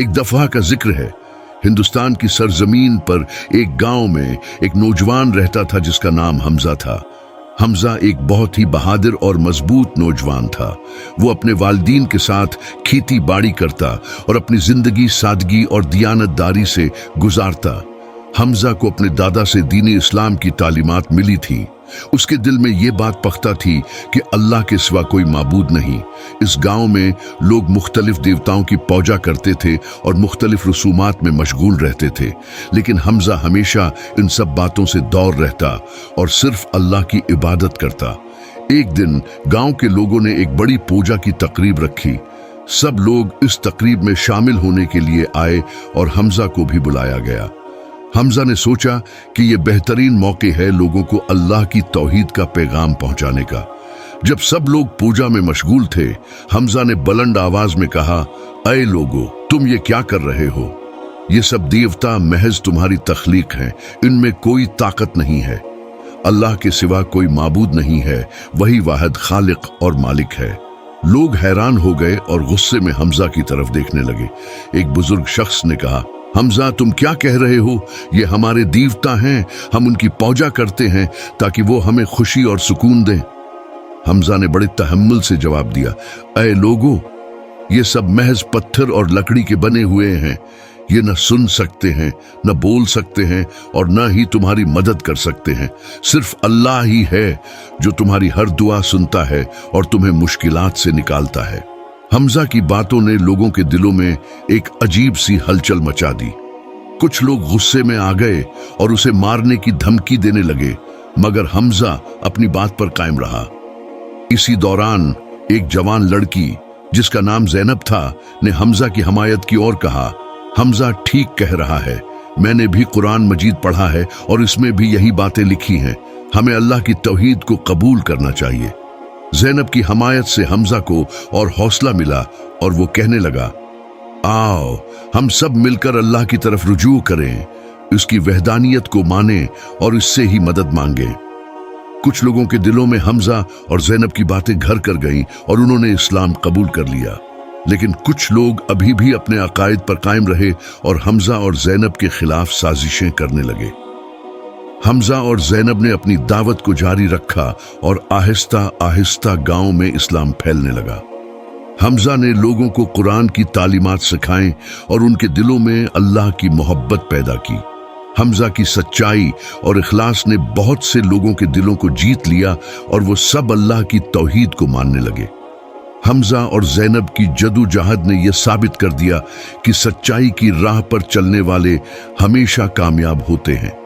एक दफा का जिक्र है, हिंदुस्तान की सरजमीन पर एक गांव में एक नौजवान रहता था जिसका नाम हमजा था। हमजा एक बहुत ही बहादुर और मजबूत नौजवान था। वो अपने वालिदैन के साथ खेती बाड़ी करता और अपनी जिंदगी सादगी और दियानतदारी से गुजारता। हमजा को अपने दादा से दीनी इस्लाम की तालीमात मिली थी। उसके दिल में ये बात पख्ता थी कि अल्लाह के सिवा कोई माबूद नहीं। इस गांव में लोग मुख्तलिफ देवताओं की पूजा करते थे और मुख्तलिफ रसूमात में मशगूल रहते थे, लेकिन हमजा हमेशा इन सब बातों से दूर रहता और सिर्फ अल्लाह की इबादत करता। एक दिन गांव के लोगों ने एक बड़ी पूजा की तकरीब रखी। सब लोग इस तकरीब में शामिल होने के लिए आए और हमजा को भी बुलाया गया। हमजा ने सोचा कि यह बेहतरीन मौके है लोगों को अल्लाह की तौहीद का पैगाम पहुंचाने का। जब सब लोग पूजा में मशगूल थे, हमजा ने बुलंद आवाज में कहा, ऐ लोगो, तुम ये क्या कर रहे हो? ये सब देवता महज तुम्हारी तख्लीक हैं, इनमें कोई ताकत नहीं है। अल्लाह के सिवा कोई माबूद नहीं है, वही वाहिद खालिक और मालिक है। लोग हैरान हो गए और गुस्से में हमजा की तरफ देखने लगे। एक बुजुर्ग शख्स ने कहा, हमजा, तुम क्या कह रहे हो? ये हमारे देवता हैं, हम उनकी पूजा करते हैं ताकि वो हमें खुशी और सुकून दें। हमजा ने बड़े तहम्मुल से जवाब दिया, ऐ लोगो, ये सब महज पत्थर और लकड़ी के बने हुए हैं। ये न सुन सकते हैं, न बोल सकते हैं और न ही तुम्हारी मदद कर सकते हैं। सिर्फ अल्लाह ही है जो तुम्हारी हर दुआ सुनता है और तुम्हें मुश्किलात से निकालता है। हमजा की बातों ने लोगों के दिलों में एक अजीब सी हलचल मचा दी। कुछ लोग गुस्से में आ गए और उसे मारने की धमकी देने लगे, मगर हमजा अपनी बात पर कायम रहा। इसी दौरान एक जवान लड़की जिसका नाम ज़ैनब था ने हमजा की हमायत की ओर कहा, हमजा ठीक कह रहा है, मैंने भी कुरान मजीद पढ़ा है और इसमें भी यही बातें लिखी हैं। हमें अल्लाह की तौहीद को कबूल करना चाहिए। ज़ैनब की हमायत से हमजा को और हौसला मिला और वो कहने लगा, आओ हम सब मिलकर अल्लाह की तरफ रुजू करें, उसकी वहदानियत को मानें और इससे ही मदद मांगें। कुछ लोगों के दिलों में हमजा और ज़ैनब की बातें घर कर गईं और उन्होंने इस्लाम कबूल कर लिया, लेकिन कुछ लोग अभी भी अपने अकायद पर कायम रहे और हमजा और ज़ैनब के खिलाफ साजिशें करने लगे। हमजा और ज़ैनब ने अपनी दावत को जारी रखा और आहिस्ता आहिस्ता गांव में इस्लाम फैलने लगा। हमजा ने लोगों को कुरान की तालीमात सिखाएं और उनके दिलों में अल्लाह की मोहब्बत पैदा की। हमजा की सच्चाई और इखलास ने बहुत से लोगों के दिलों को जीत लिया और वो सब अल्लाह की तौहीद को मानने लगे। हमजा और ज़ैनब की जदोजहद ने यह साबित कर दिया कि सच्चाई की राह पर चलने वाले हमेशा कामयाब होते हैं।